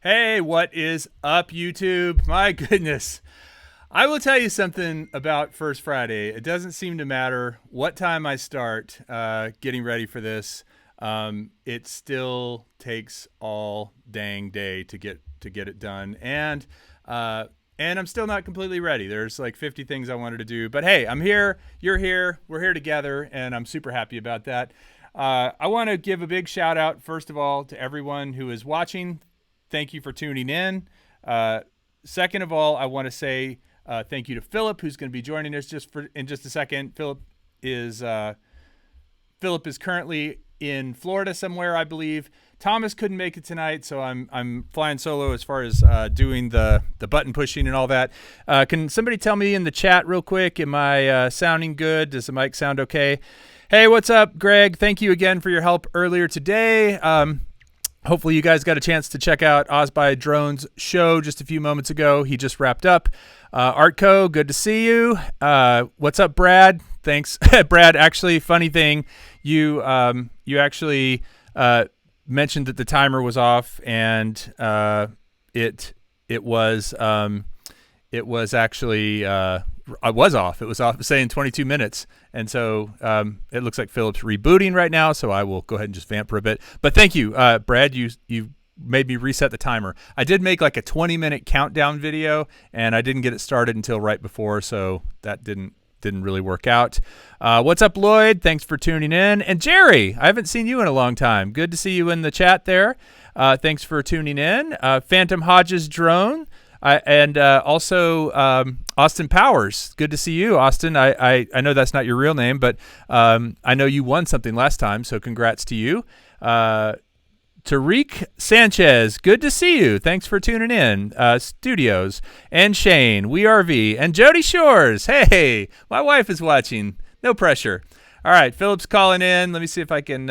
Hey, what is up, YouTube? My goodness. I will tell you something about First Friday. It doesn't seem to matter what time I start getting ready for this. It still takes all dang day to get it done. And I'm still not completely ready. There's like 50 things I wanted to do. But hey, I'm here. You're here. We're here together. And I'm super happy about that. I want to give a big shout out, first of all, to everyone who is watching. Thank you for tuning in. Second of all, I want to say thank you to Philip, who's going to be joining us in just a second. Philip is currently in Florida somewhere, I believe. Thomas couldn't make it tonight, so I'm flying solo as far as doing the button pushing and all that. Can somebody tell me in the chat real quick? Am I sounding good? Does the mic sound okay? Hey, what's up, Greg? Thank you again for your help earlier today. Hopefully you guys got a chance to check out Oz by Drone's show just a few moments ago. He just wrapped up. Artco, good to see you. What's up, Brad? Thanks. Brad, actually, funny thing, you actually mentioned that the timer was off, and it was actually I was off. It was off saying 22 minutes. And so it looks like Philip's rebooting right now, so I will go ahead and just vamp for a bit. But thank you, Brad. You made me reset the timer. I did make like a 20-minute countdown video, and I didn't get it started until right before, so that didn't really work out. What's up, Lloyd? Thanks for tuning in. And Jerry, I haven't seen you in a long time. Good to see you in the chat there. Thanks for tuning in. Phantom Hodges Drone. And also Austin Powers. Good to see you, Austin. I know that's not your real name, but I know you won something last time, so congrats to you. Tariq Sanchez, good to see you. Thanks for tuning in. Studios. And Shane, WeRV. And Jody Shores. Hey, my wife is watching. No pressure. All right, Philip's calling in. Let me see if I can...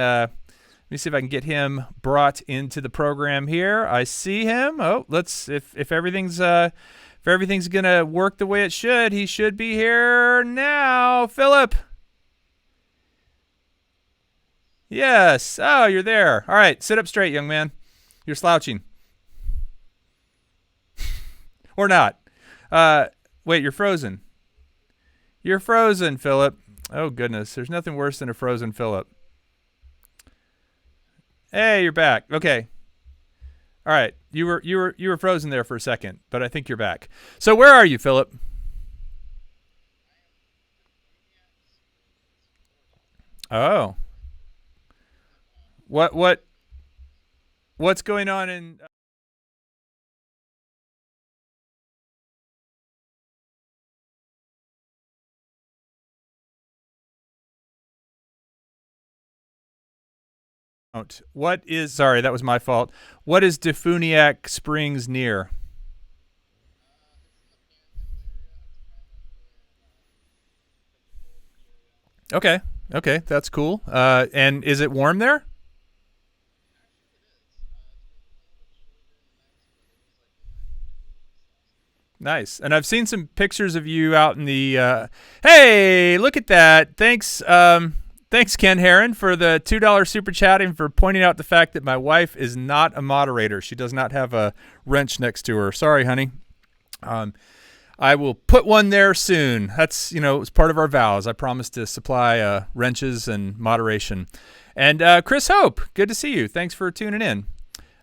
get him brought into the program here. I see him. Oh, if everything's gonna work the way it should, he should be here now. Philip. Yes. Oh, you're there. All right, sit up straight, young man. You're slouching. Or not. Wait, you're frozen. You're frozen, Philip. Oh goodness, there's nothing worse than a frozen Philip. Hey, you're back. Okay. All right. You were frozen there for a second, but I think you're back. So where are you, Philip? Oh. What's going on in sorry, that was my fault. What is Defuniak Springs near? Okay. Okay, that's cool. And is it warm there? Nice. And I've seen some pictures of you out in the hey, look at that. Thanks, Ken Heron, for the $2 super chat and for pointing out the fact that my wife is not a moderator. She does not have a wrench next to her. Sorry, honey. I will put one there soon. That's, it's part of our vows. I promise to supply wrenches and moderation. And Chris Hope, good to see you. Thanks for tuning in.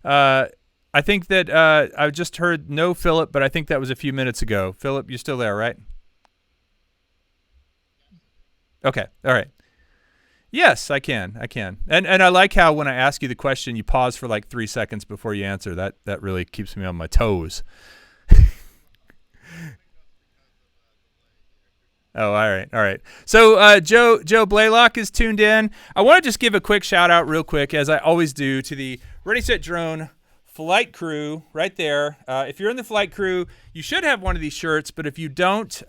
I think that I just heard no Philip, but I think that was a few minutes ago. Philip, you're still there, right? Okay. All right. Yes, I can. And I like how when I ask you the question, you pause for like 3 seconds before you answer. That really keeps me on my toes. Oh, all right. So Joe Blaylock is tuned in. I want to just give a quick shout out real quick, as I always do, to the Ready Set Drone flight crew right there. If you're in the flight crew, you should have one of these shirts, but if you don't,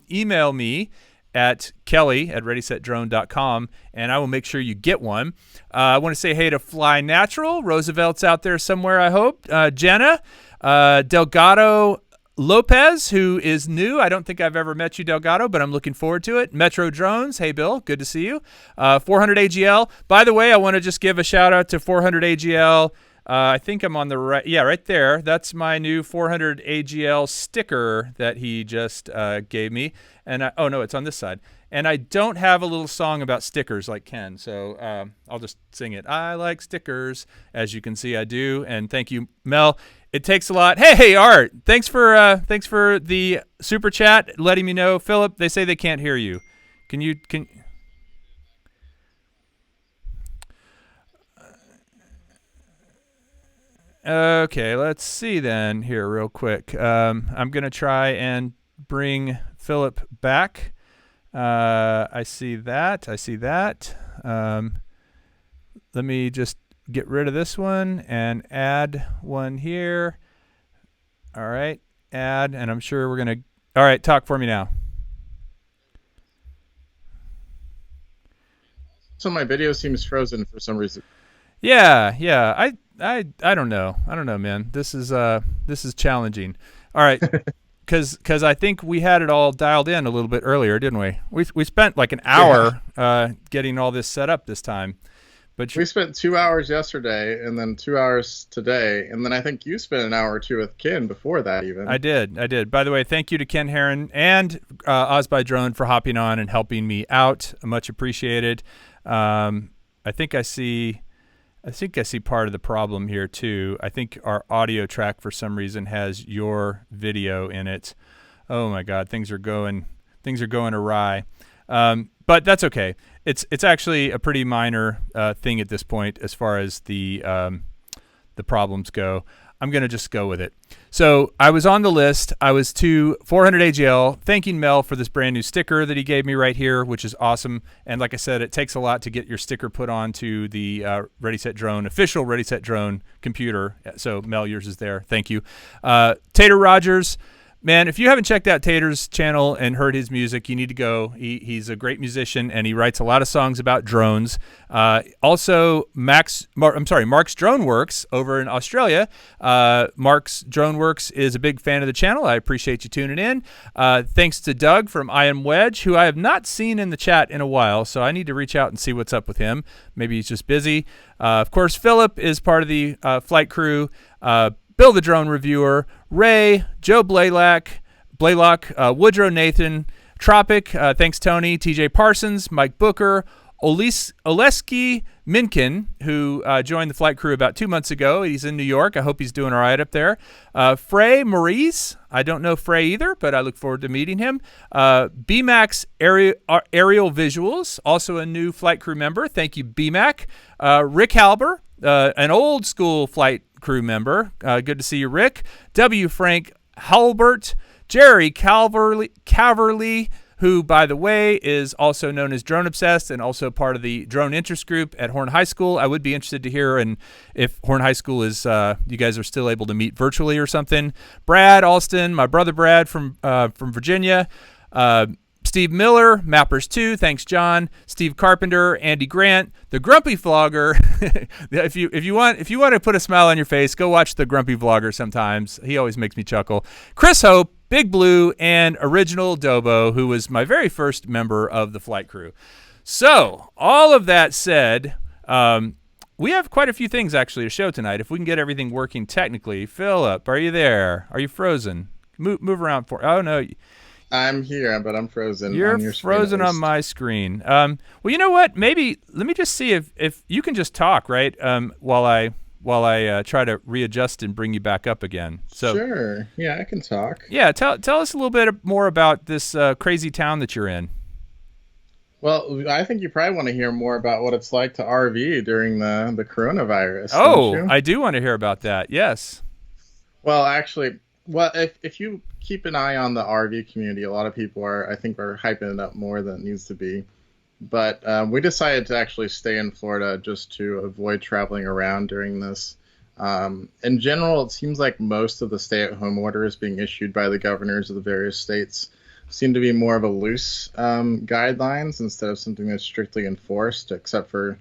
email me at kelly@readysetdrone.com, and I will make sure you get one. I want to say hey to Fly Natural. Roosevelt's out there somewhere, I hope. Jenna, Delgado Lopez, who is new. I don't think I've ever met you, Delgado, but I'm looking forward to it. Metro Drones. Hey, Bill. Good to see you. 400 AGL. By the way, I want to just give a shout out to 400 AGL. I think I'm on the right. Yeah, right there. That's my new 400 AGL sticker that he just gave me. And oh no, it's on this side. And I don't have a little song about stickers like Ken, so I'll just sing it. I like stickers, as you can see, I do. And thank you, Mel. It takes a lot. Hey, Art. Thanks for the super chat, letting me know. Philip, they say they can't hear you. Can? Okay, let's see then here real quick. I'm going to try and bring Philip back. I see that. Let me just get rid of this one and add one here. All right, add, and I'm sure we're going to... All right, talk for me now. So my video seems frozen for some reason. Yeah. I don't know. I don't know, man. This is challenging. All right, because I think we had it all dialed in a little bit earlier, didn't we? We spent like an Yeah. hour getting all this set up this time. But We spent 2 hours yesterday and then 2 hours today. And then I think you spent an hour or two with Ken before that, I even. did. I did. By the way, thank you to Ken Heron and Oz by Drone for hopping on and helping me out. Much appreciated. I think I see. I think I see part of the problem here too. I think our audio track for some reason has your video in it. Oh my God, things are going awry. But that's okay. It's actually a pretty minor thing at this point as far as the problems go. I'm going to just go with it. So I was on the list. I was to 400 AGL, thanking Mel for this brand new sticker that he gave me right here, which is awesome. And like I said, it takes a lot to get your sticker put onto the Ready Set Drone, official Ready Set Drone computer. So Mel, yours is there. Thank you. Tater Rogers. Man, if you haven't checked out Tater's channel and heard his music, you need to go. He's a great musician, and he writes a lot of songs about drones. Also, Mark's Drone Works over in Australia. Mark's Drone Works is a big fan of the channel. I appreciate you tuning in. Thanks to Doug from I Am Wedge, who I have not seen in the chat in a while, so I need to reach out and see what's up with him. Maybe he's just busy. Of course, Philip is part of the flight crew. Bill the Drone Reviewer, Ray, Joe Blaylock, Woodrow Nathan, Tropic, thanks Tony, TJ Parsons, Mike Booker, Oleski Minkin, who joined the flight crew about 2 months ago. He's in New York. I hope he's doing all right up there. Frey Maurice. I don't know Frey either, but I look forward to meeting him. BMAX Aerial Visuals, also a new flight crew member. Thank you, BMAC. Rick Halber, an old school flight crew member. Good to see you, Rick. W. Frank Halbert, Jerry Caverly, who, by the way, is also known as Drone Obsessed and also part of the Drone Interest Group at Horn High School. I would be interested to hear and if Horn High School is, you guys are still able to meet virtually or something. Brad Alston, my brother Brad from Virginia. Steve Miller, Mappers 2, thanks John. Steve Carpenter, Andy Grant, the Grumpy Vlogger. if you want to put a smile on your face, go watch the Grumpy Vlogger sometimes. He always makes me chuckle. Chris Hope, Big Blue, and Original Dobo, who was my very first member of the flight crew. So, all of that said, we have quite a few things actually to show tonight. If we can get everything working technically. Philip, are you there? Are you frozen? Move around for. Oh no. I'm here, but I'm frozen You're on your screen at frozen on least. my screen. Well, you know what? Maybe let me just see if you can just talk, right? While I try to readjust and bring you back up again. So Sure. Yeah, I can talk. yeah, tell us a little bit more about this crazy town that you're in. Well, I think you probably want to hear more about what it's like to RV during the coronavirus, don't Oh, you? I do want to hear about that. Yes. Well, actually, well, if you keep an eye on the RV community, a lot of people I think, are hyping it up more than it needs to be. But we decided to actually stay in Florida just to avoid traveling around during this. In general, it seems like most of the stay-at-home orders being issued by the governors of the various states seem to be more of a loose guidelines instead of something that's strictly enforced, except for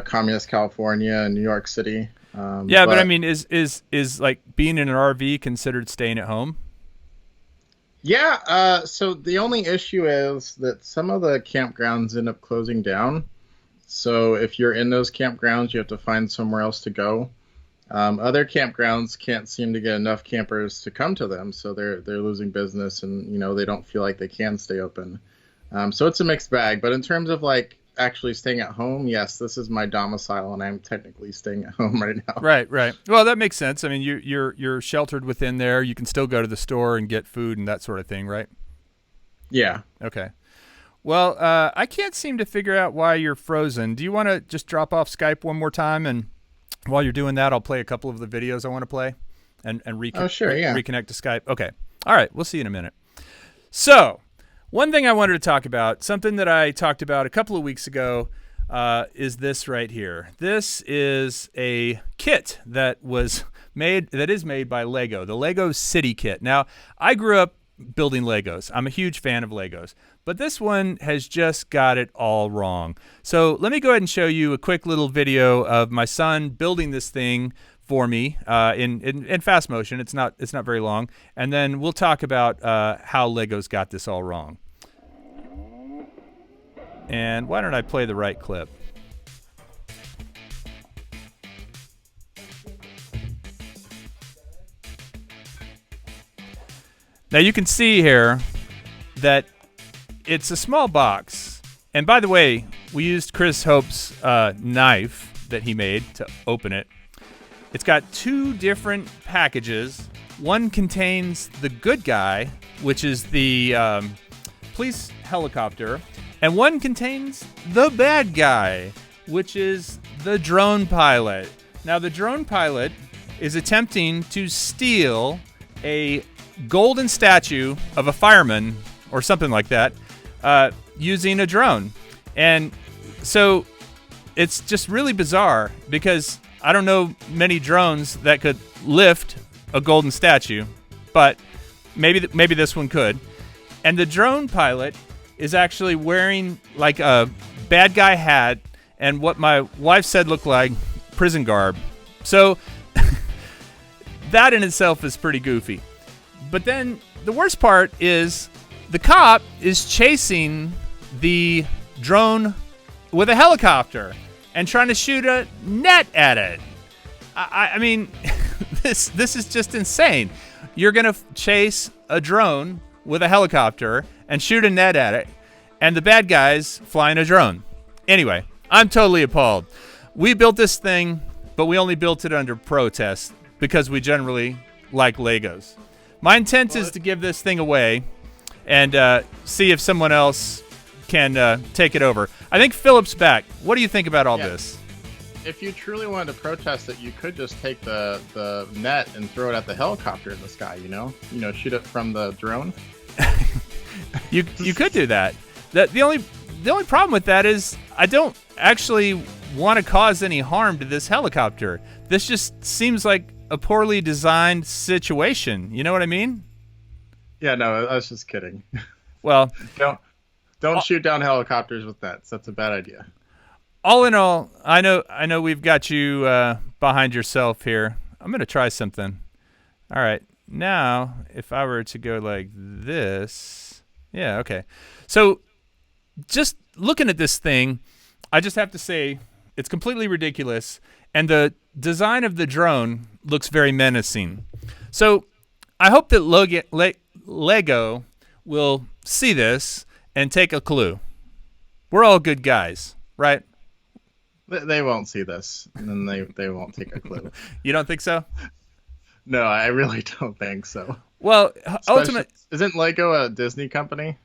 communist California and New York City. Yeah, but I But mean, is like being in an RV considered staying at home? yeah, so the only issue is that some of the campgrounds end up closing down. So if you're in those campgrounds, you have to find somewhere else to go. Other campgrounds can't seem to get enough campers to come to them, so they're losing business, and they don't feel like they can stay open. So it's a mixed bag. But in terms of like actually staying at home, yes, this is my domicile, and I'm technically staying at home right now. Right, right. Well, that makes sense. I mean, you're sheltered within there. You can still go to the store and get food and that sort of thing, right? Yeah. Okay. Well, I can't seem to figure out why you're frozen. Do you want to just drop off Skype one more time, and while you're doing that, I'll play a couple of the videos I want to play, and Oh, sure. Yeah. reconnect to Skype. Okay. All right. We'll see you in a minute. So, one thing I wanted to talk about, something that I talked about a couple of weeks ago, is this right here. This is a kit that is made by Lego, the Lego City Kit. Now, I grew up building Legos. I'm a huge fan of Legos. But this one has just got it all wrong. So let me go ahead and show you a quick little video of my son building this thing for me in fast motion. It's not very long. And then we'll talk about how Legos got this all wrong. And why don't I play the right clip? Now you can see here that it's a small box. And by the way, we used Chris Hope's knife that he made to open it. It's got two different packages. One contains the good guy, which is the police helicopter, and one contains the bad guy, which is the drone pilot. Now, the drone pilot is attempting to steal a golden statue of a fireman or something like that using a drone. And so it's just really bizarre because I don't know many drones that could lift a golden statue, but maybe this one could. And the drone pilot is actually wearing like a bad guy hat and what my wife said looked like prison garb. So that in itself is pretty goofy. But then the worst part is the cop is chasing the drone with a helicopter and trying to shoot a net at it. I mean, this is just insane. You're going to chase a drone with a helicopter and shoot a net at it, and the bad guy's flying a drone. Anyway, I'm totally appalled. We built this thing, but we only built it under protest because we generally like Legos. My intent is to give this thing away and see if someone else can take it over. I think Philip's back. What do you think about all this? If you truly wanted to protest it, you could just take the net and throw it at the helicopter in the sky, you know, shoot it from the drone. You could do that. The only problem with that is I don't actually want to cause any harm to this helicopter. This just seems like a poorly designed situation. You know what I mean? Yeah, no, I was just kidding. Well, don't shoot down helicopters with nets. That's a bad idea. All in all, I know we've got you behind yourself here. I'm going to try something. All right. Now, if I were to go like this. Yeah, okay. So just looking at this thing, I just have to say it's completely ridiculous. And the design of the drone looks very menacing. So I hope that Lego will see this and take a clue. We're all good guys, right? They won't see this, and then they won't take a clue. You don't think so? No, I really don't think so. Well, isn't Lego a Disney company?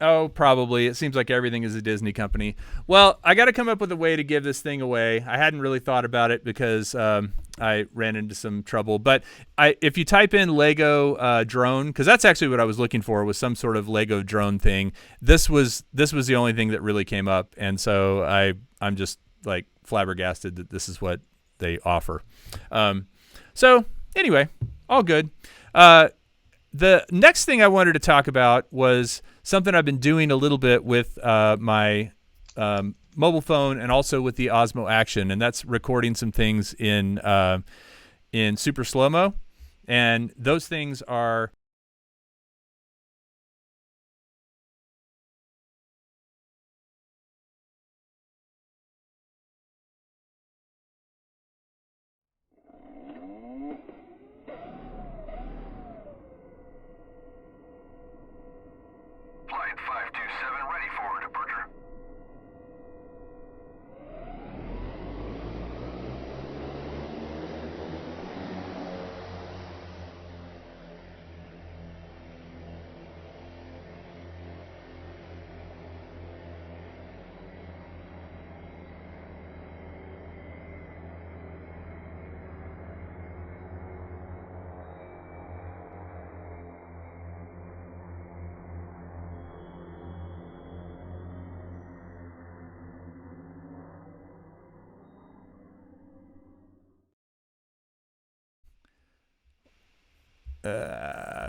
Oh, probably. It seems like everything is a Disney company. Well, I got to come up with a way to give this thing away. I hadn't really thought about it because I ran into some trouble. But if you type in Lego drone, because that's actually what I was looking for, was some sort of Lego drone thing. This was the only thing that really came up, and so I'm just like flabbergasted that this is what they offer. So anyway, all good. The next thing I wanted to talk about was something I've been doing a little bit with my mobile phone and also with the Osmo Action, and that's recording some things in super slow-mo. And those things are Flight 527 ready for departure.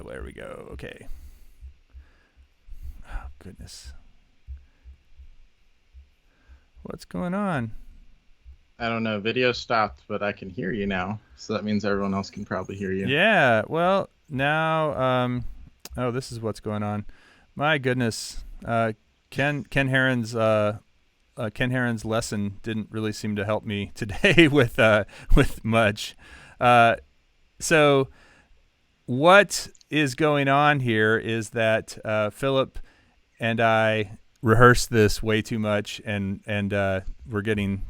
where we go. Okay. goodness. What's going on? I don't know. Video stopped, but I can hear you now. So that means everyone else can probably hear you. Yeah. Well, now, oh, this is what's going on. My goodness. Ken Heron's lesson didn't really seem to help me today with much. So what is going on here is that Philip and I rehearsed this way too much, and we're getting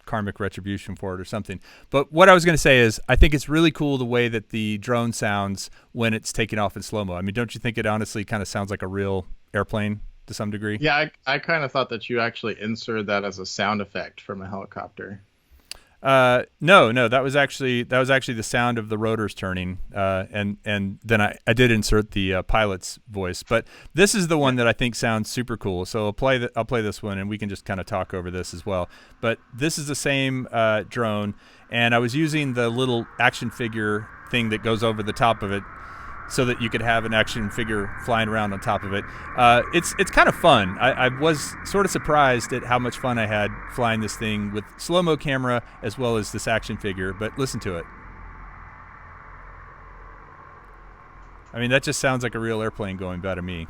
karmic retribution for it or something. But what I was going to say is I think it's really cool the way that the drone sounds when it's taking off in slow-mo. I mean, don't you think it honestly kind of sounds like a real airplane to some degree? Yeah, I kind of thought that you actually inserted that as a sound effect from a helicopter. No, that was actually the sound of the rotors turning, and then I did insert the pilot's voice. But this is the one that I think sounds super cool. So I'll play this one, and we can just kind of talk over this as well. But this is the same drone, and I was using the little action figure thing that goes over the top of it, so that you could have an action figure flying around on top of it. It's kind of fun. I was sort of surprised at how much fun I had flying this thing with slow-mo camera as well as this action figure, but listen to it. I mean, that just sounds like a real airplane going by to me.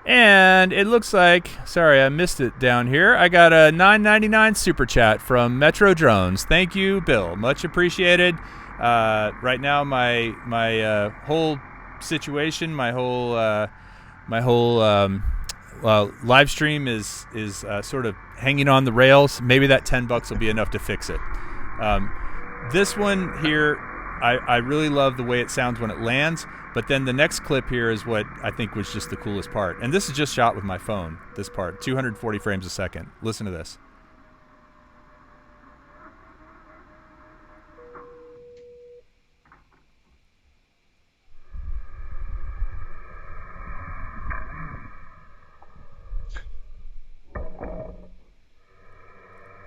And it looks like, sorry, I missed it down here. I got a $9.99 super chat from Metro Drones. Thank you, Bill. Much appreciated. Right now, my whole situation, my whole live stream is sort of hanging on the rails. Maybe that $10 will be enough to fix it. This one here, I really love the way it sounds when it lands. But then the next clip here is what I think was just the coolest part. And this is just shot with my phone. This part, 240 frames a second. Listen to this.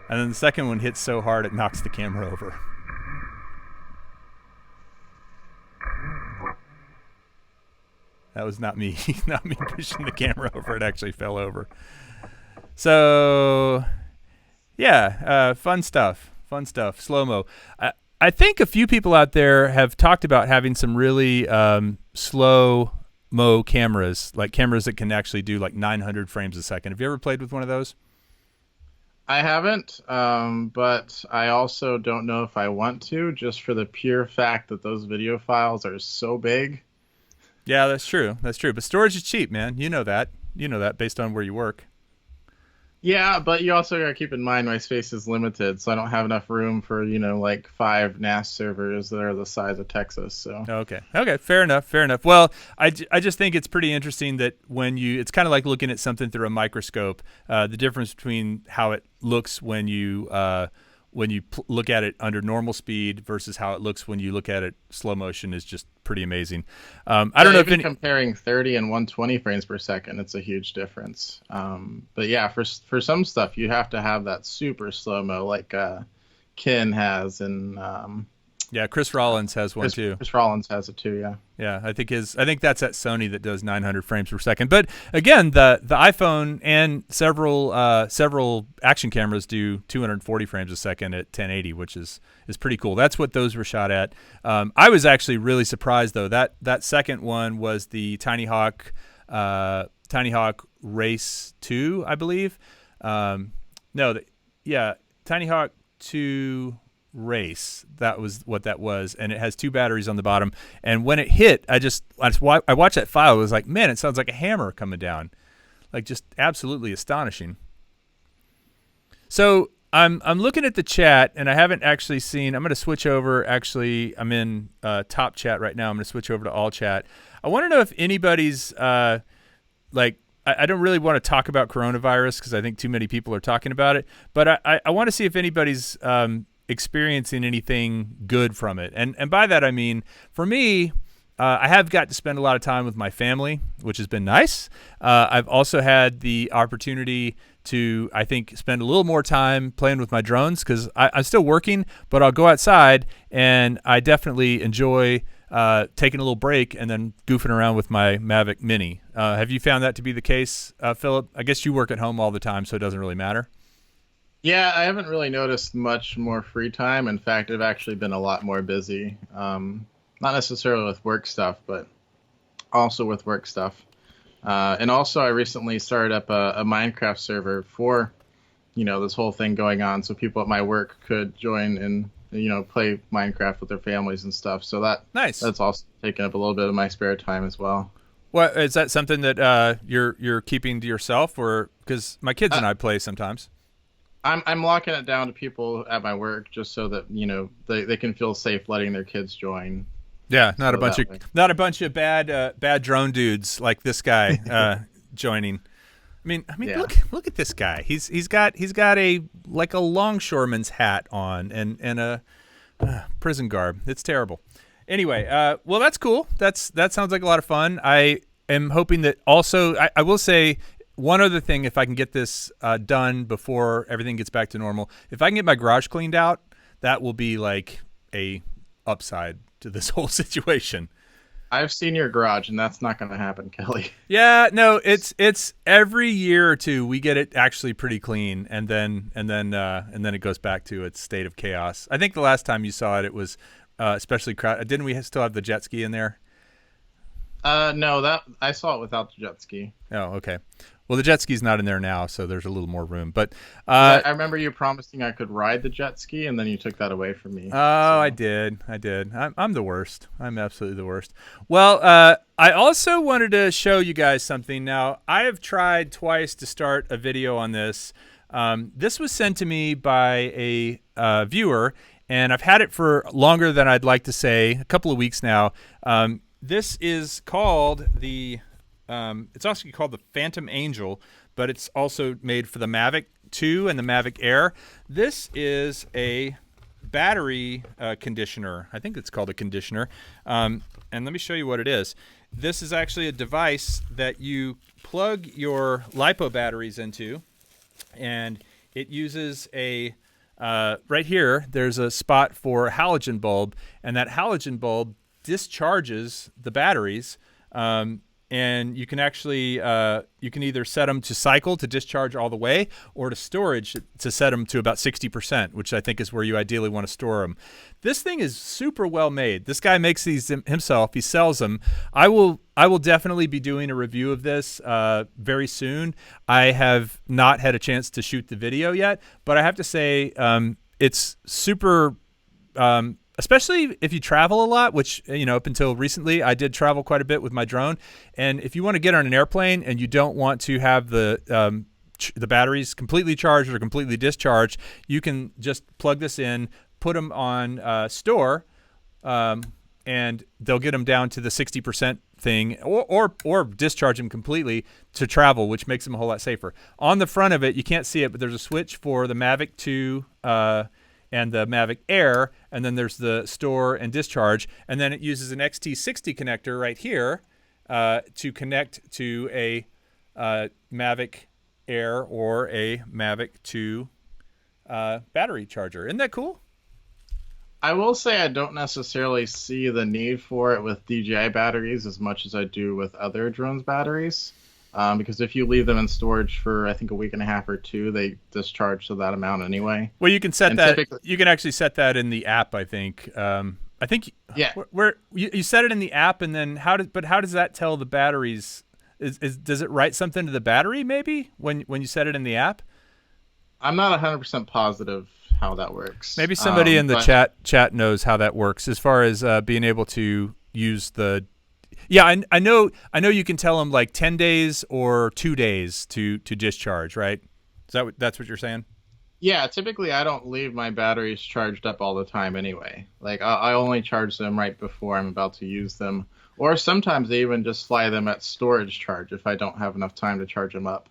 And then the second one hits so hard it knocks the camera over. That was not me, not me pushing the camera over. It actually fell over. So, yeah, fun stuff. Slow-mo. I think a few people out there have talked about having some really slow-mo cameras, like cameras that can actually do like 900 frames a second. Have you ever played with one of those? I haven't, but I also don't know if I want to, just for the pure fact that those video files are so big. Yeah, that's true. But storage is cheap, man. You know that based on where you work. Yeah, but you also got to keep in mind my space is limited, so I don't have enough room for, like 5 NAS servers that are the size of Texas. So Okay, fair enough. Well, I just think it's pretty interesting that it's kind of like looking at something through a microscope. The difference between how it looks when you look at it under normal speed versus how it looks when you look at it slow motion is just pretty amazing. I don't know if comparing 30 and 120 frames per second, it's a huge difference. But yeah, for some stuff, you have to have that super slow mo like Ken has, and yeah, Chris Rollins has one too. Chris Rollins has it too. Yeah. Yeah, I think that's at Sony that does 900 frames per second. But again, the iPhone and several action cameras do 240 frames a second at 1080, which is pretty cool. That's what those were shot at. I was actually really surprised though. That second one was the Tiny Hawk Race 2, I believe. Tiny Hawk 2 Race. That was what that was, and it has 2 batteries on the bottom. And when it hit, I watched that file. It was like, man, it sounds like a hammer coming down, like just absolutely astonishing. So I'm looking at the chat, and I haven't actually seen. I'm going to switch over. Actually, I'm in top chat right now. I'm going to switch over to all chat. I want to know if anybody's I don't really want to talk about coronavirus because I think too many people are talking about it. But I want to see if anybody's experiencing anything good from it. And by that I mean, for me, I have got to spend a lot of time with my family, which has been nice. I've also had the opportunity to, I think, spend a little more time playing with my drones because I'm still working, but I'll go outside, and I definitely enjoy taking a little break and then goofing around with my Mavic Mini. Have you found that to be the case, Philip? I guess you work at home all the time, so it doesn't really matter. Yeah, I haven't really noticed much more free time. In fact, I've actually been a lot more busy. Not necessarily with work stuff, but also with work stuff. And also, I recently started up a Minecraft server for, this whole thing going on, so people at my work could join and, play Minecraft with their families and stuff. So Nice. that's also taken up a little bit of my spare time as well. What is that something that you're keeping to yourself, or because my kids and I play sometimes? I'm locking it down to people at my work just so that they can feel safe letting their kids join. Yeah, not So that way. a bunch of bad drone dudes like this guy joining. I mean, Yeah. look at this guy. He's got a like a longshoreman's hat on and a prison garb. It's terrible. Anyway, well, that's cool. That sounds like a lot of fun. I am hoping that also I will say one other thing. If I can get this done before everything gets back to normal, if I can get my garage cleaned out, that will be like a upside to this whole situation. I've seen your garage, and that's not going to happen, Kelly. Yeah, no, it's every year or two we get it actually pretty clean, and then it goes back to its state of chaos. I think the last time you saw it, it was especially crowded. Didn't we still have the jet ski in there? No, that I saw it without the jet ski. Oh, okay. Well, the jet ski's not in there now, so there's a little more room. But I remember you promising I could ride the jet ski, and then you took that away from me. I did. I'm the worst. I'm absolutely the worst. Well, I also wanted to show you guys something. Now, I have tried twice to start a video on this. This was sent to me by a viewer, and I've had it for longer than I'd like to say, a couple of weeks now. This is called it's also called the Phantom Angel, but it's also made for the Mavic 2 and the Mavic Air. This is a battery conditioner. I think it's called a conditioner. And let me show you what it is. This is actually a device that you plug your LiPo batteries into, and it uses right here, there's a spot for a halogen bulb, and that halogen bulb discharges the batteries. And you can actually you can either set them to cycle to discharge all the way, or to storage to set them to about 60%, which I think is where you ideally want to store them. This thing is super well made. This guy makes these himself. He sells them. I will definitely be doing a review of this very soon. I have not had a chance to shoot the video yet, but I have to say it's super. Especially if you travel a lot, which, up until recently, I did travel quite a bit with my drone. And if you want to get on an airplane and you don't want to have the batteries completely charged or completely discharged, you can just plug this in, put them on store, and they'll get them down to the 60% thing, or discharge them completely to travel, which makes them a whole lot safer. On the front of it, you can't see it, but there's a switch for the Mavic 2 and the Mavic Air, and then there's the store and discharge, and then it uses an XT60 connector right here to connect to a Mavic Air or a Mavic 2 battery charger. Isn't that cool? I will say I don't necessarily see the need for it with DJI batteries as much as I do with other drones batteries. Because if you leave them in storage for, I think, a week and a half or two, they discharge to that amount anyway. Well, you can set that. You can actually set that in the app, I think. Yeah. Where you set it in the app, and then how does that tell the batteries? Does it write something to the battery maybe when you set it in the app? I'm not 100% positive how that works. Maybe somebody in the chat knows how that works as far as being able to use the. Yeah, I know you can tell them like 10 days or 2 days to discharge, right? That's what you're saying? Yeah, typically I don't leave my batteries charged up all the time anyway. Like I only charge them right before I'm about to use them. Or sometimes I even just fly them at storage charge if I don't have enough time to charge them up.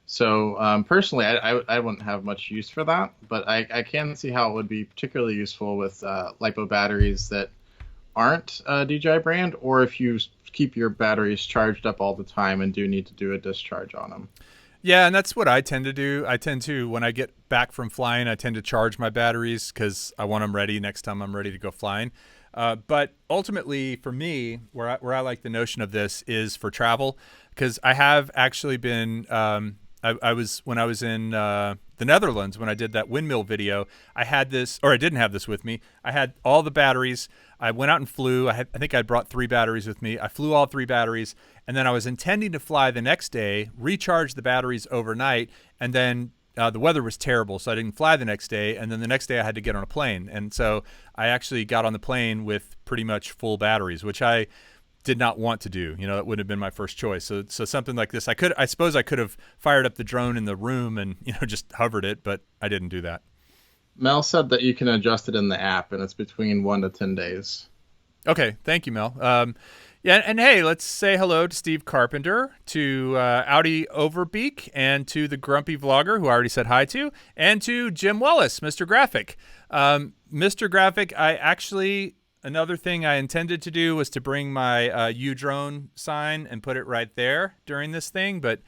So personally, I wouldn't have much use for that, but I can see how it would be particularly useful with LiPo batteries that aren't a DJI brand, or if you keep your batteries charged up all the time and do need to do a discharge on them. Yeah, and that's what I tend to do. When I get back from flying, I tend to charge my batteries because I want them ready next time I'm ready to go flying. But ultimately, for me, where I like the notion of this is for travel, because I have actually been. I was when I was in the Netherlands when I did that windmill video. I had this, or I didn't have this with me. I had all the batteries. I went out and flew. I think I brought 3 batteries with me. I flew all 3 batteries, and then I was intending to fly the next day, recharge the batteries overnight, and then the weather was terrible, so I didn't fly the next day. And then the next day I had to get on a plane, and so I actually got on the plane with pretty much full batteries, which I did not want to do. That would have been my first choice. So something like this, I suppose I could have fired up the drone in the room and just hovered it, but I didn't do that. Mel said that you can adjust it in the app, and it's between 1 to 10 days. Okay, thank you, Mel. Yeah, and hey, let's say hello to Steve Carpenter, to Audi Overbeek, and to the Grumpy Vlogger, who I already said hi to, and to Jim Wallace, Mr. Graphic. Mr. Graphic, another thing I intended to do was to bring my U-Drone sign and put it right there during this thing, but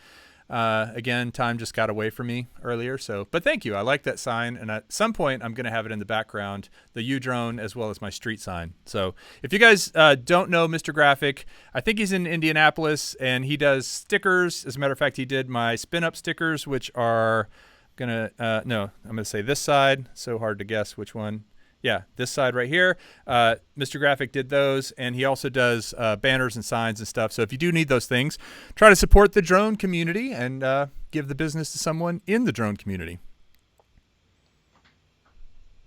again, time just got away from me earlier. But thank you. I like that sign, and at some point, I'm going to have it in the background, the U-Drone as well as my street sign. So if you guys don't know Mr. Graphic, I think he's in Indianapolis, and he does stickers. As a matter of fact, he did my spin-up stickers, which are I'm going to say this side. So hard to guess which one. Yeah, this side right here. Mr. Graphic did those, and he also does banners and signs and stuff. So if you do need those things, try to support the drone community and give the business to someone in the drone community.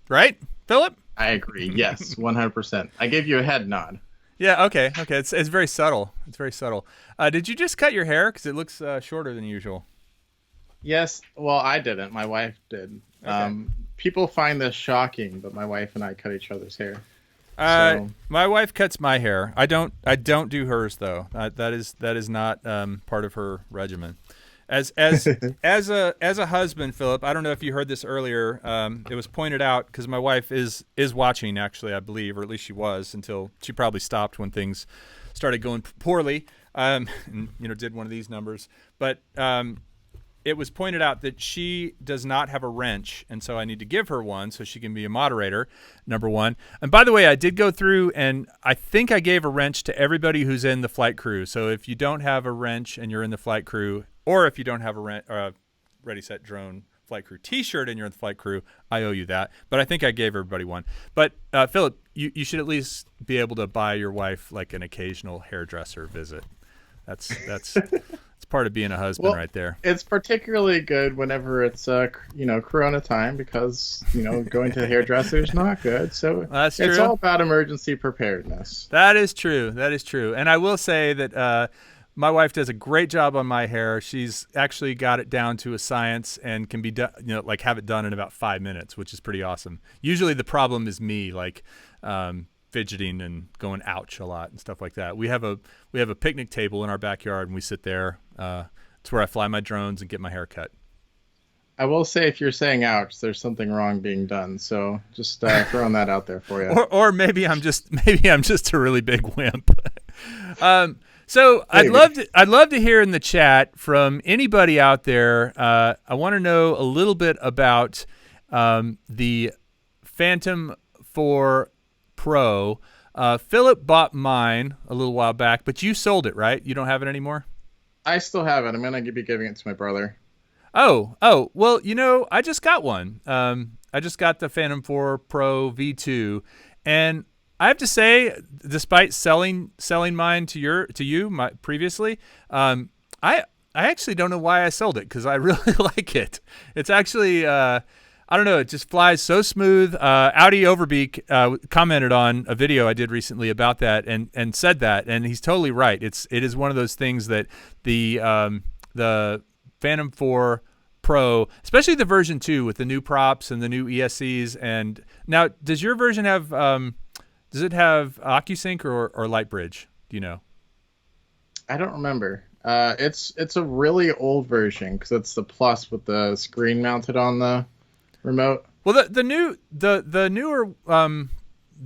Right, Philip? I agree. Yes, 100%. I gave you a head nod. Yeah, okay. It's very subtle. It's very subtle. Did you just cut your hair? Because it looks shorter than usual. Yes, well, I didn't. My wife did. Okay. People find this shocking, but my wife and I cut each other's hair. My wife cuts my hair. I don't do hers though. That is not part of her regimen. As a husband, Philip, I don't know if you heard this earlier. It was pointed out because my wife is watching, actually, I believe, or at least she was until she probably stopped when things started going poorly. And did one of these numbers, but. It was pointed out that she does not have a wrench, and so I need to give her one so she can be a moderator, number one. And by the way, I did go through, and I think I gave a wrench to everybody who's in the flight crew. So if you don't have a wrench and you're in the flight crew, or if you don't have a Ready, Set, Drone flight crew t-shirt and you're in the flight crew, I owe you that. But I think I gave everybody one. But Philip, you should at least be able to buy your wife like an occasional hairdresser visit. That's it's part of being a husband, right there. It's particularly good whenever it's Corona time, because going to the hairdresser is not good. So that's true. It's all about emergency preparedness. That is true. And I will say that my wife does a great job on my hair. She's actually got it down to a science and can be done, have it done in about 5 minutes, which is pretty awesome. Usually the problem is me, fidgeting and going ouch a lot and stuff like that. We have a picnic table in our backyard, and we sit there. It's where I fly my drones and get my hair cut. I will say, if you're saying ouch, there's something wrong being done. So just throwing that out there for you. Or maybe I'm just a really big wimp. So maybe. I'd love to hear in the chat from anybody out there. I want to know a little bit about the Phantom 4 Pro. Philip bought mine a little while back, but you sold it, right? You don't have it anymore? I still have it. I'm going to be giving it to my brother. Oh, well, I just got one. I just got the Phantom 4 Pro V2, and I have to say, despite selling mine to you previously, I actually don't know why I sold it, because I really like it. It's actually I don't know. It just flies so smooth. Audi Overbeek commented on a video I did recently about that and said that, and he's totally right. It is one of those things that the Phantom 4 Pro, especially the version 2 with the new props and the new ESCs. And now, does your version have does it have OcuSync or Lightbridge? Do you know? I don't remember. It's a really old version, because it's the Plus with the screen mounted on the remote. Well, the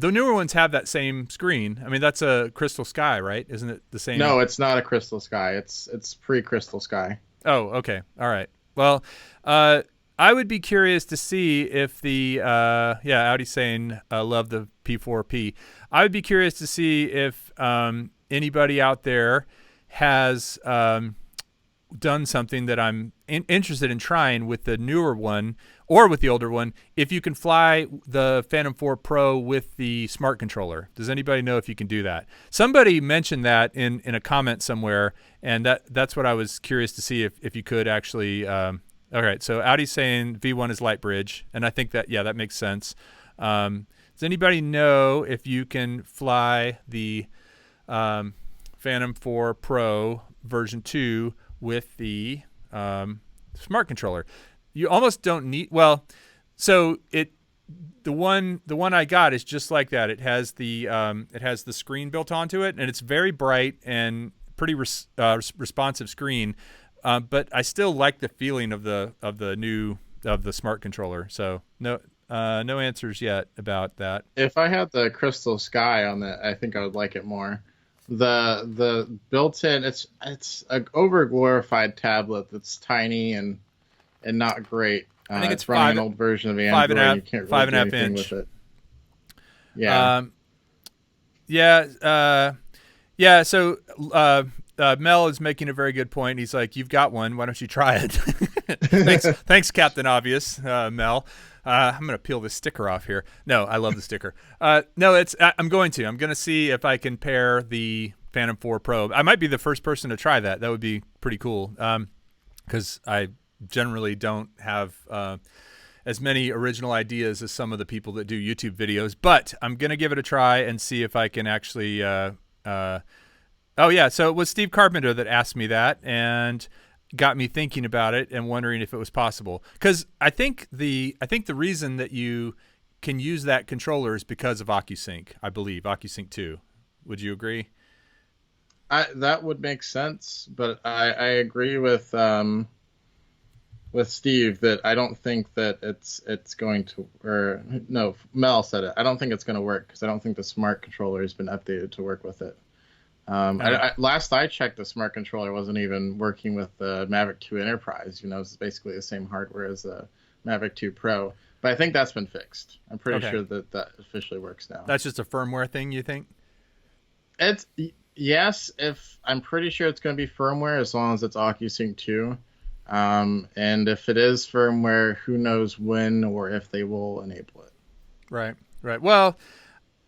newer ones have that same screen. I mean, that's a Crystal Sky, right? Isn't it the same? No, it's not a Crystal Sky. It's pre-Crystal Sky. Oh, okay. All right. Well, I I would be curious to see if the Audi's saying love the P4P. I would be curious to see if anybody out there has done something that I'm interested in trying with the newer one or with the older one. If you can fly the Phantom 4 Pro with the smart controller, does anybody know if you can do that? Somebody mentioned that in a comment somewhere, and that's what I was curious to see if you could actually. All right, so Audi's saying V1 is light bridge, and I think that makes sense. Does anybody know if you can fly the Phantom 4 Pro version 2 with the smart controller? You almost don't need. Well, so the one I got is just like that. It has the screen built onto it, and it's very bright and pretty responsive screen. But I still like the feeling of the smart controller. So no answers yet about that. If I had the Crystal Sky on that, I think I would like it more. The built-in, it's an over glorified tablet that's tiny and not great. I think it's running an old version of Android. You can't really do anything with it. Yeah. So Mel is making a very good point. He's like, "You've got one. Why don't you try it?" Thanks, Captain Obvious, Mel. I'm gonna peel this sticker off here. No, I love the sticker. No, I'm going to see if I can pair the Phantom 4 Pro. I might be the first person to try that. That would be pretty cool. Because I generally don't have as many original ideas as some of the people that do YouTube videos. But I'm gonna give it a try and see if I can actually. Oh yeah, so it was Steve Carpenter that asked me that and got me thinking about it and wondering if it was possible. Because I think the reason that you can use that controller is because of OcuSync. I believe OcuSync 2. Would you agree? That would make sense, but I agree with Steve that I don't think that it's going to. Or no, Mel said it. I don't think it's going to work because I don't think the smart controller has been updated to work with it. Last I checked, the smart controller wasn't even working with the Mavic 2 Enterprise. It's basically the same hardware as the Mavic 2 Pro. But I think that's been fixed. I'm pretty sure that officially works now. That's just a firmware thing, you think? Yes. I'm pretty sure it's going to be firmware as long as it's OcuSync 2. And if it is firmware, who knows when or if they will enable it. Right. Well,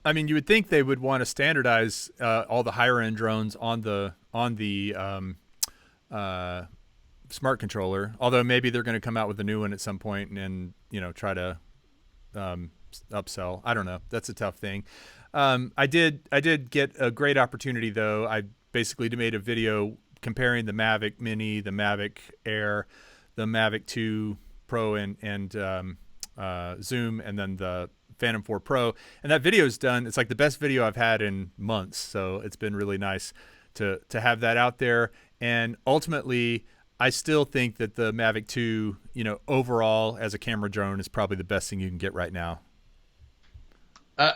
I mean, you would think they would want to standardize all the higher end drones on the smart controller. Although maybe they're going to come out with a new one at some point and try to upsell. I don't know. That's a tough thing. I did get a great opportunity though. I basically made a video comparing the Mavic Mini, the Mavic Air, the Mavic 2 Pro, and Zoom, and then the Phantom 4 Pro, and that video is done. It's like the best video I've had in months, so it's been really nice to have that out there. And ultimately, I still think that the Mavic 2, overall as a camera drone, is probably the best thing you can get right now.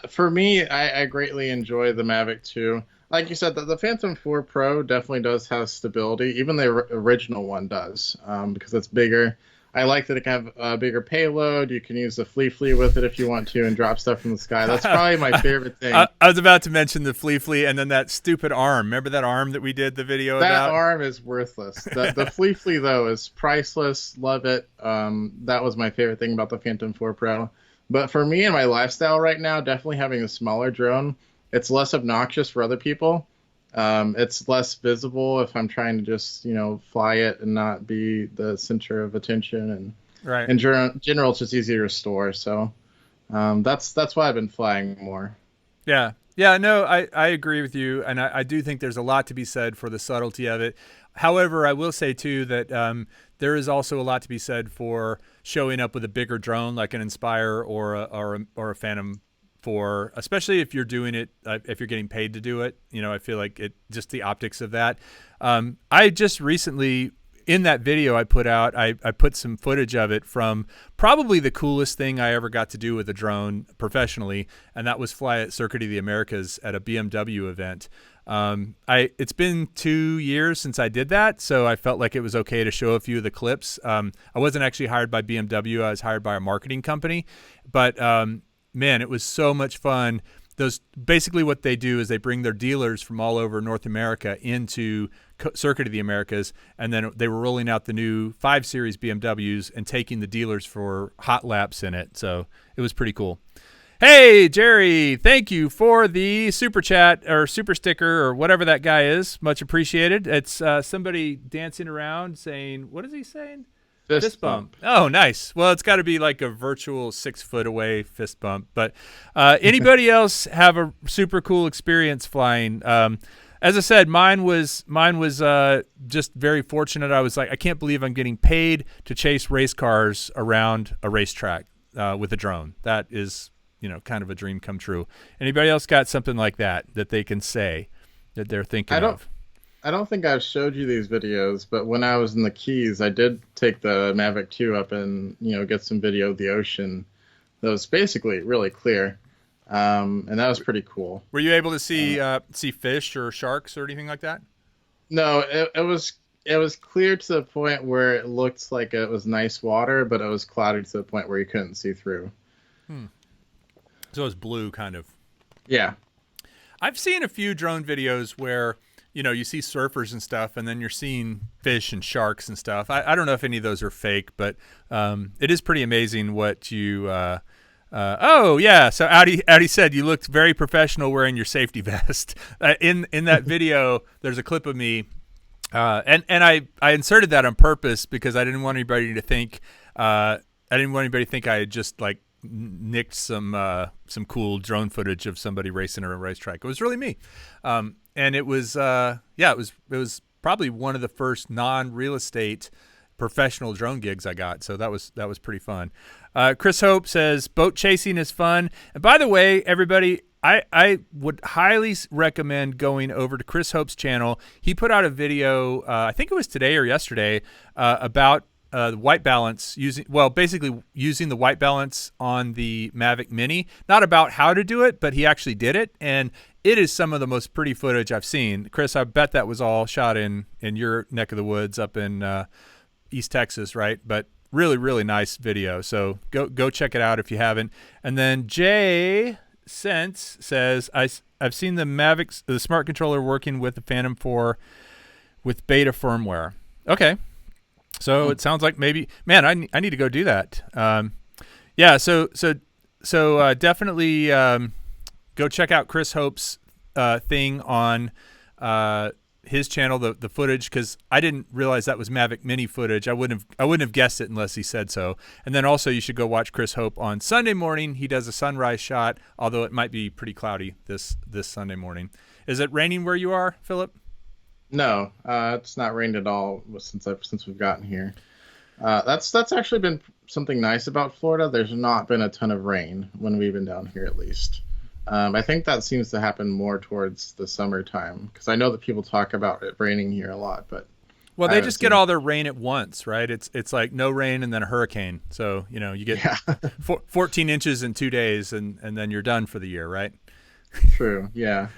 For me, I greatly enjoy the Mavic 2. Like you said, the Phantom 4 Pro definitely does have stability. Even the original one does, because it's bigger. I like that it can have a bigger payload. You can use the Flee with it if you want to and drop stuff from the sky. That's probably my favorite thing. I was about to mention the Flee and then that stupid arm. Remember that arm that we did the video about? That arm is worthless. The Flee, though, is priceless. Love it. That was my favorite thing about the Phantom 4 Pro. But for me and my lifestyle right now, definitely having a smaller drone, it's less obnoxious for other people. It's less visible if I'm trying to just, fly it and not be the center of attention. And right. In general, it's just easier to store. So that's why I've been flying more. Yeah. Yeah, no, I agree with you. And I do think there's a lot to be said for the subtlety of it. However, I will say, too, that there is also a lot to be said for showing up with a bigger drone like an Inspire or a Phantom 4, especially if you're doing it, if you're getting paid to do it. I feel like just the optics of that. I just recently in that video I put out, I put some footage of it from probably the coolest thing I ever got to do with a drone professionally, and that was fly at Circuit of the Americas at a BMW event. It's been 2 years since I did that, so I felt like it was okay to show a few of the clips. I wasn't actually hired by BMW. I was hired by a marketing company, but man, it was so much fun. Those basically what they do is they bring their dealers from all over North America into Circuit of the Americas, and then they were rolling out the new 5 Series BMWs and taking the dealers for hot laps in it. So it was pretty cool. Hey, Jerry, thank you for the super chat or super sticker or whatever that guy is. Much appreciated. It's somebody dancing around saying, what is he saying? Fist bump. Oh, nice. Well, it's got to be like a virtual 6 foot away fist bump. But anybody else have a super cool experience flying? As I said, mine was just very fortunate. I was like, I can't believe I'm getting paid to chase race cars around a racetrack with a drone. That is, kind of a dream come true. Anybody else got something like that they can say that they're thinking of? I don't think I've showed you these videos, but when I was in the Keys, I did take the Mavic 2 up and get some video of the ocean that was basically really clear, and that was pretty cool. Were you able to see fish or sharks or anything like that? No, it was clear to the point where it looked like it was nice water, but it was cloudy to the point where you couldn't see through. So it was blue, kind of. Yeah. I've seen a few drone videos where you see surfers and stuff, and then you're seeing fish and sharks and stuff. I don't know if any of those are fake, but it is pretty amazing what you. Oh yeah, so Audi said you looked very professional wearing your safety vest. In that video, there's a clip of me, and I inserted that on purpose because I didn't want anybody to think I had just like nicked some cool drone footage of somebody racing a racetrack. It was really me. And it was, it was probably one of the first non-real estate professional drone gigs I got. So that was pretty fun. Chris Hope says boat chasing is fun. And by the way, everybody, I would highly recommend going over to Chris Hope's channel. He put out a video, I think it was today or yesterday, about the white balance using the white balance on the Mavic Mini. Not about how to do it, but he actually did it, and it is some of the most pretty footage I've seen. Chris, I bet that was all shot in your neck of the woods up in East Texas, right? But really, really nice video. So go check it out if you haven't. And then Jay Sense says, I've seen the smart controller working with the Phantom 4 with beta firmware. Okay. So it sounds like maybe, man, I need to go do that. Yeah. So definitely go check out Chris Hope's thing on his channel, the footage, because I didn't realize that was Mavic Mini footage. I wouldn't have guessed it unless he said so. And then also you should go watch Chris Hope on Sunday morning. He does a sunrise shot, although it might be pretty cloudy this Sunday morning. Is it raining where you are, Philip? No, it's not rained at all since we've gotten here. That's actually been something nice about Florida. There's not been a ton of rain when we've been down here, at least. I think that seems to happen more towards the summertime, because I know that people talk about it raining here a lot, but they just get all their rain at once, right? It's like no rain and then a hurricane. So you get 14 inches in 2 days, and then you're done for the year, right? True. Yeah.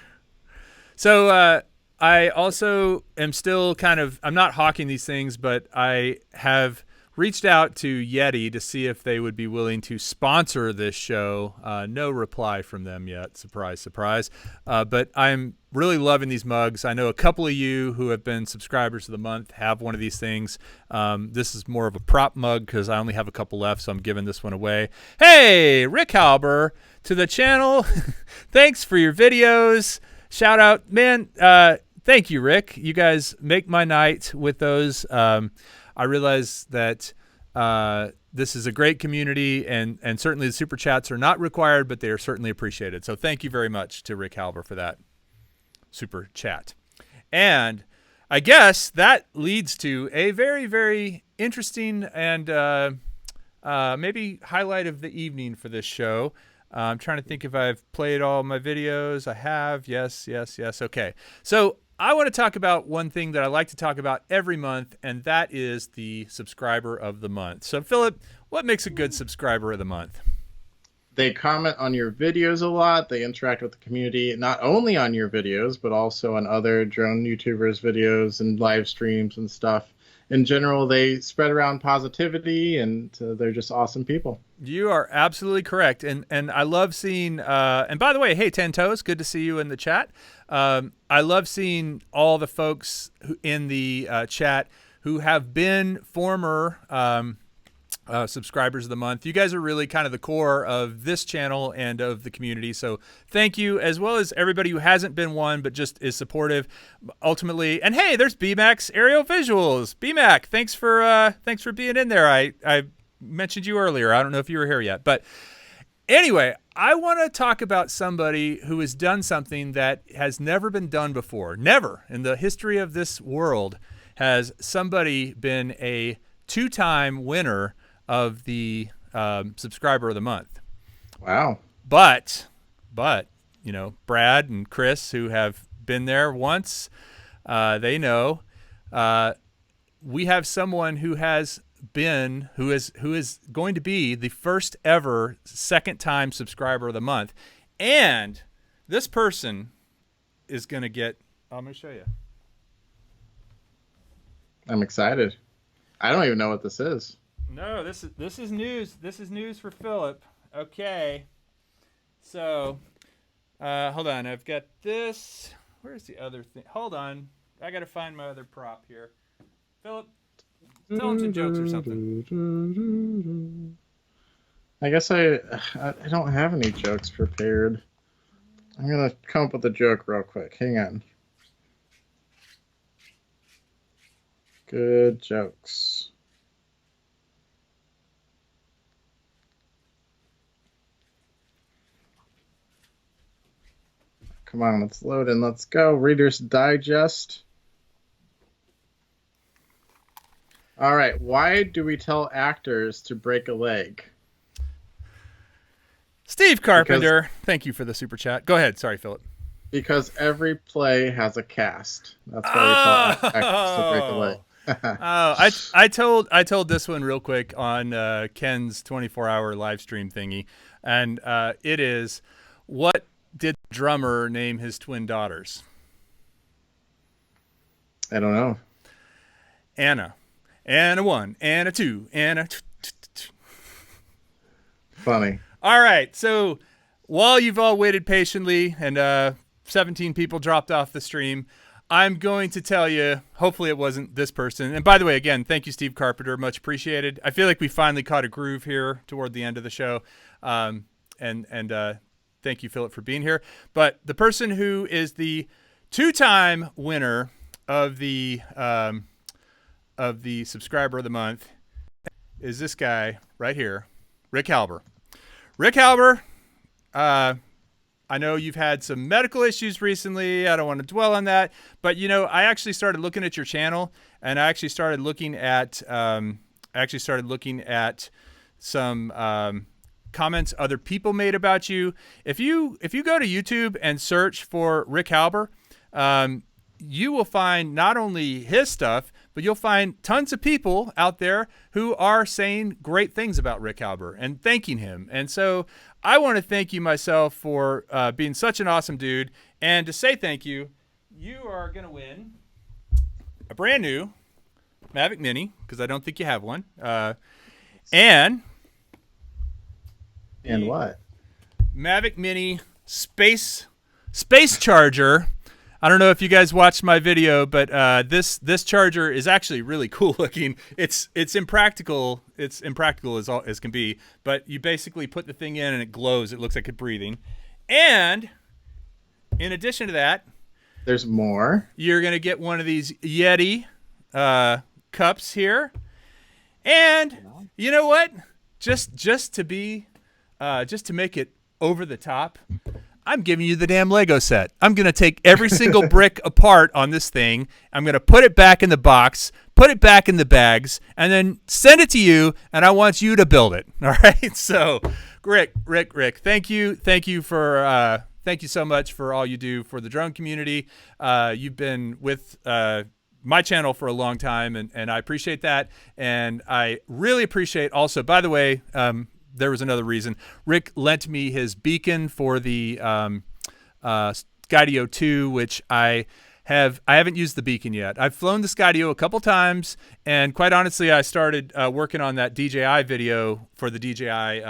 So I also am still I'm not hawking these things, but I have reached out to Yeti to see if they would be willing to sponsor this show. No reply from them yet. Surprise, surprise. But I'm really loving these mugs. I know a couple of you who have been subscribers of the month have one of these things. This is more of a prop mug because I only have a couple left, so I'm giving this one away. Hey, Rick Halber to the channel. Thanks for your videos. Shout out, man. Thank you, Rick. You guys make my night with those. I realize that this is a great community, and certainly the super chats are not required, but they are certainly appreciated. So thank you very much to Rick Halber for that super chat. And I guess that leads to a very, very interesting and maybe highlight of the evening for this show. I'm trying to think if I've played all my videos. I have. Yes. Okay. So I want to talk about one thing that I like to talk about every month, and that is the subscriber of the month. So, Philip, what makes a good subscriber of the month? They comment on your videos a lot. They interact with the community, not only on your videos, but also on other drone YouTubers' videos and live streams and stuff. In general, they spread around positivity, and they're just awesome people. You are absolutely correct, and I love seeing. And by the way, hey, Ten Toes, good to see you in the chat. I love seeing all the folks in the chat who have been former subscribers of the month. You guys are really kind of the core of this channel and of the community. So thank you, as well as everybody who hasn't been one but just is supportive ultimately. And hey, there's BMAC's Aerial Visuals. BMAC, thanks for being in there. I mentioned you earlier. I don't know if you were here yet, but anyway, I want to talk about somebody who has done something that has never been done before. Never in the history of this world has somebody been a two-time winner of the subscriber of the month. Wow. But you know, Brad and Chris, who have been there once, they know we have someone who is going to be the first ever second-time subscriber of the month, and this person is going to get. I'm going to show you. I'm excited. I don't even know what this is. No, this is news. This is news for Philip. Okay. So, hold on. I've got this. Where's the other thing? Hold on. I got to find my other prop here. Philip, tell him some jokes or something. I guess I don't have any jokes prepared. I'm going to come up with a joke real quick. Hang on. Good jokes. Come on, let's load in. Let's go. Reader's Digest. All right. Why do we tell actors to break a leg? Steve Carpenter, thank you for the super chat. Go ahead. Sorry, Philip. Because every play has a cast. That's why we tell actors to break a leg. I told this one real quick on Ken's 24-hour live stream thingy, and it is, what did the drummer name his twin daughters? I don't know. Anna 1, Anna 2, Anna. Funny. All right, so while you've all waited patiently and 17 people dropped off the stream, I'm going to tell you, hopefully it wasn't this person. And by the way, again, thank you, Steve Carpenter. Much appreciated. I feel like we finally caught a groove here toward the end of the show. And thank you, Philip, for being here. But the person who is the two-time winner of the subscriber of the month is this guy right here, Rick Halber. Rick Halber, I know you've had some medical issues recently. I don't want to dwell on that, but you know, I actually started looking at your channel, and I actually started looking at some comments other people made about you. If you go to YouTube and search for Rick Halber, you will find not only his stuff, but you'll find tons of people out there who are saying great things about Rick Halber and thanking him. And so I want to thank you myself for being such an awesome dude. And to say thank you, you are going to win a brand new Mavic Mini, because I don't think you have one. And what? Mavic Mini space charger. I don't know if you guys watched my video, but this charger is actually really cool looking. It's impractical. It's impractical as can be. But you basically put the thing in and it glows. It looks like it's breathing. And in addition to that, there's more. You're gonna get one of these Yeti cups here. And you know what? Just to make it over the top, I'm giving you the damn Lego set. I'm going to take every single brick apart on this thing. I'm going to put it back in the box, put it back in the bags, and then send it to you, and I want you to build it. All right? So, Rick, thank you. Thank you for thank you so much for all you do for the drone community. You've been with my channel for a long time, and I appreciate that. And I really appreciate also, by the way, there was another reason. Rick lent me his beacon for the Skydio 2, which I haven't used the beacon yet. I've flown the Skydio a couple times, and quite honestly, I started working on that DJI video for the DJI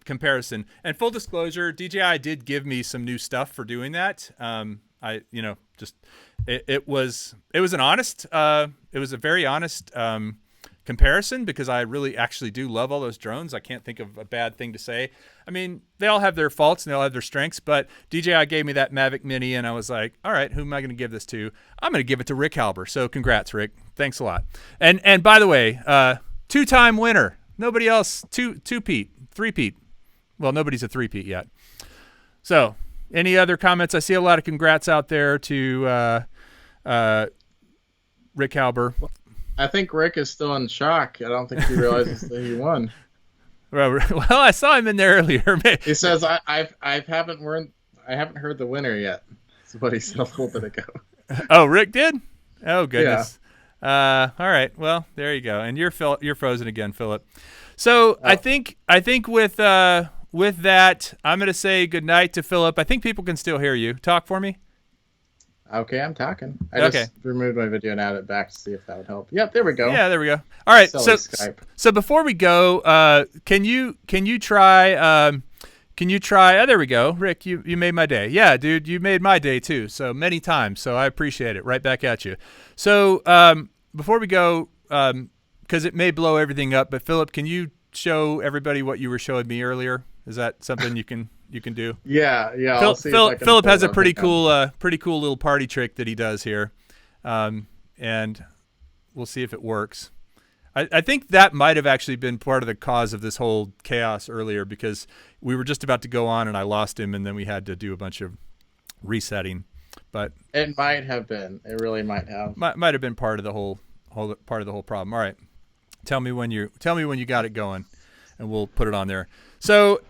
comparison. And full disclosure, DJI did give me some new stuff for doing that. It was a very honest comparison, because I really actually do love all those drones. I can't think of a bad thing to say. I mean, they all have their faults and they all have their strengths, but DJI gave me that Mavic Mini, and I was like, all right, who am I going to give this to? I'm going to give it to Rick Halber. So congrats, Rick. Thanks a lot. And by the way, 2-time winner. Nobody else, two-peat, three-peat. Well, nobody's a three-peat yet. So any other comments? I see a lot of congrats out there to Rick Halber. I think Rick is still in shock. I don't think he realizes that he won. Well, I saw him in there earlier. He says, I haven't heard the winner yet. That's what he said a little bit ago. Oh, Rick did? Oh, goodness. Yeah. All right. Well, there you go. And you're frozen again, Philip. So I think with that, I'm going to say goodnight to Philip. I think people can still hear you. Talk for me. Okay, I'm talking. I just removed my video and added it back to see if that would help. Yep, there we go. Yeah, there we go. All right. Skype. So before we go, can you try? Oh, there we go. Rick, you made my day. Yeah, dude, you made my day too. So many times. So I appreciate it. Right back at you. So before we go, because it may blow everything up, but Philip, can you show everybody what you were showing me earlier? Is that something you can do? Yeah. Philip has a pretty cool little party trick that he does here, and we'll see if it works. I think that might have actually been part of the cause of this whole chaos earlier, because we were just about to go on and I lost him, and then we had to do a bunch of resetting. But it might have been. It really might have. Might have been part of the whole problem. All right, tell me when you got it going, and we'll put it on there. So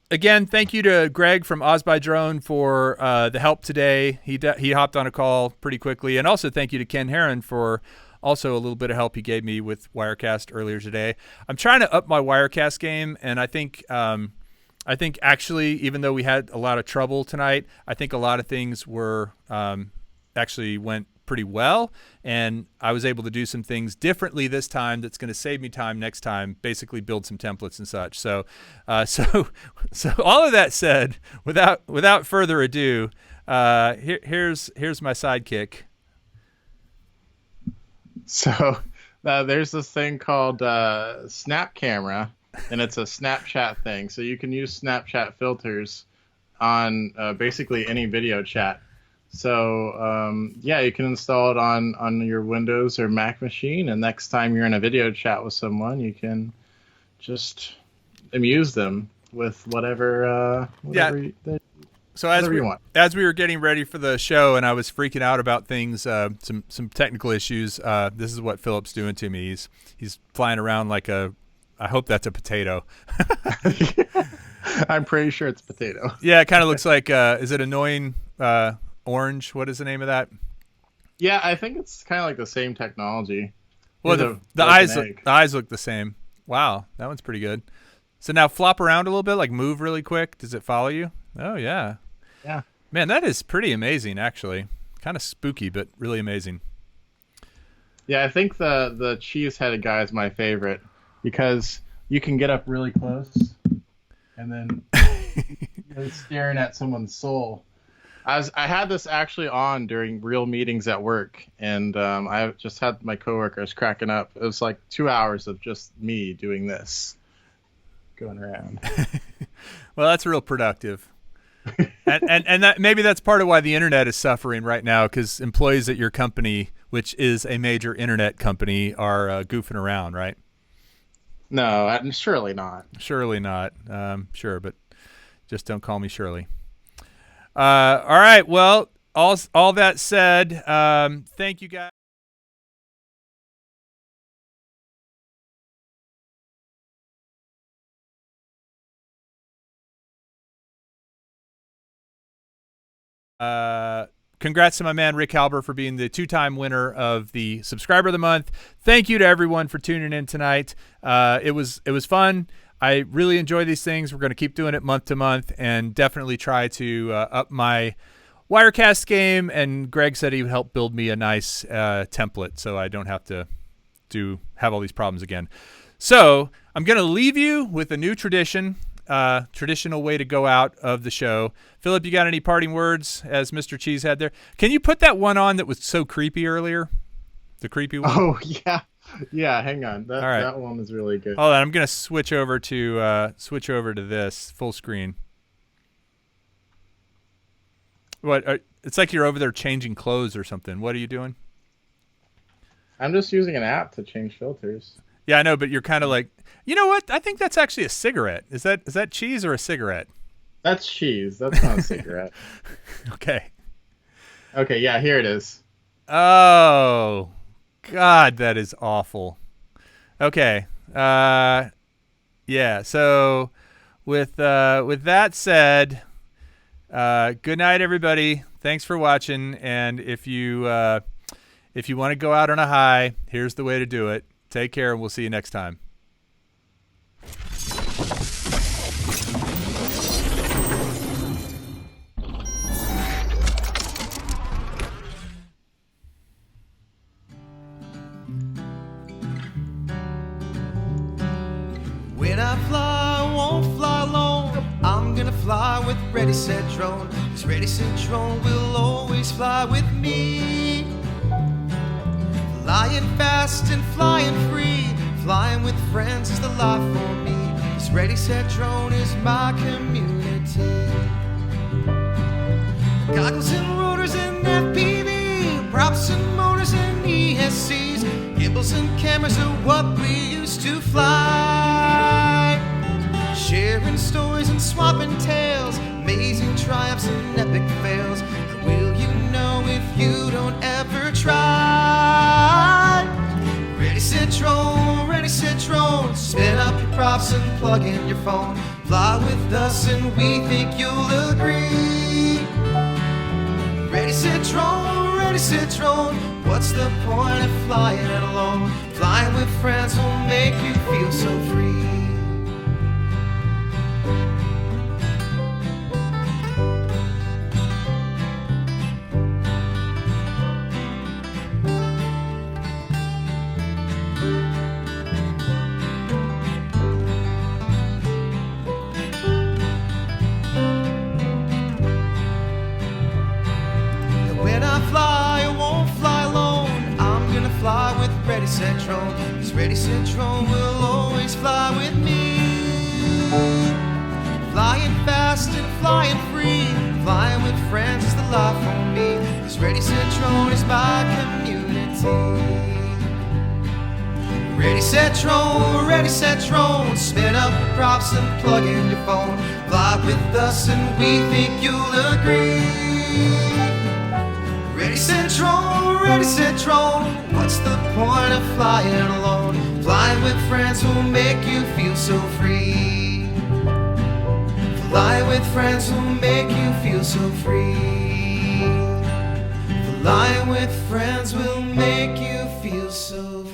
again, thank you to Greg from OzByDrone for the help today. He hopped on a call pretty quickly, and also thank you to Ken Heron for also a little bit of help he gave me with Wirecast earlier today. I'm trying to up my Wirecast game, and I think actually, even though we had a lot of trouble tonight, I think a lot of things were actually went pretty well, and I was able to do some things differently this time that's going to save me time next time, basically build some templates and such. So all of that said, without further ado, here's my sidekick. So there's this thing called Snap Camera, and it's a Snapchat thing. So you can use Snapchat filters on basically any video chat. So you can install it on your Windows or Mac machine, and next time you're in a video chat with someone, you can just amuse them with whatever you want. As we were getting ready for the show, and I was freaking out about things, some technical issues. This is what Philip's doing to me. He's flying around like I hope that's a potato. I'm pretty sure it's potato. Yeah, it kind of looks like. Is it annoying? Orange, what is the name of that? Yeah, I think it's kind of like the same technology. Well, the eyes look the same. Wow, that one's pretty good. So now flop around a little bit, like move really quick. Does it follow you? Oh yeah. Yeah. Man, that is pretty amazing actually. Kind of spooky, but really amazing. Yeah, I think the cheese-headed guy is my favorite, because you can get up really close and then you're staring at someone's soul. I had this actually on during real meetings at work, and I just had my coworkers cracking up. It was like 2 hours of just me doing this, going around. Well, that's real productive. and that maybe that's part of why the internet is suffering right now, because employees at your company, which is a major internet company, are goofing around, right? No, surely not. Surely not. Sure, but just don't call me Shirley. All right. Well, all that said, thank you guys. Congrats to my man Rick Halber for being the 2-time winner of the Subscriber of the Month. Thank you to everyone for tuning in tonight. It was fun. I really enjoy these things. We're going to keep doing it month to month and definitely try to up my Wirecast game. And Greg said he would help build me a nice template so I don't have to have all these problems again. So I'm going to leave you with a new traditional way to go out of the show. Philip, you got any parting words as Mr. Cheese had there? Can you put that one on that was so creepy earlier? The creepy one? Oh, yeah. Yeah, hang on. All right. That one is really good. Hold on, I'm going to switch over to this full screen. What? It's like you're over there changing clothes or something. What are you doing? I'm just using an app to change filters. Yeah, I know, but you're kind of like, you know what? I think that's actually a cigarette. Is that cheese or a cigarette? That's cheese. That's not a cigarette. Okay. Okay, yeah, here it is. Oh, God, that is awful. Okay. Yeah. So, with that said, good night, everybody. Thanks for watching. And if you want to go out on a high, here's the way to do it. Take care, and we'll see you next time. When I fly, I won't fly alone. I'm gonna fly with Ready, Set, Drone. 'Cause Ready, Set, Drone will always fly with me. Flying fast and flying free. Flying with friends is the life for me. 'Cause Ready, Set, Drone is my community. Goggles and rotors and FPV. Props and motors and ESCs. Gimbals and cameras are what we used to fly. Sharing stories and swapping tales. Amazing triumphs and epic fails. How will you know if you don't ever try? Ready, set, drone, ready, set, drone. Spin up your props and plug in your phone. Fly with us and we think you'll agree. Ready, set, drone, ready, set, drone. What's the point of flying it alone? Flying with friends will make you feel so free. Ready, set, drone. 'Cause Ready, set, drone will always fly with me. Flying fast and flying free. Flying with friends is the life for me. 'Cause Ready, set, drone is my community. Ready, set, drone, ready, set, drone. Spin up your props and plug in your phone. Fly with us and we think you'll agree. Ready, set, drone, ready, set, drone. What's the point of flying alone? Flying with friends will make you feel so free. Flying with friends will make you feel so free. Flying with friends will make you feel so free.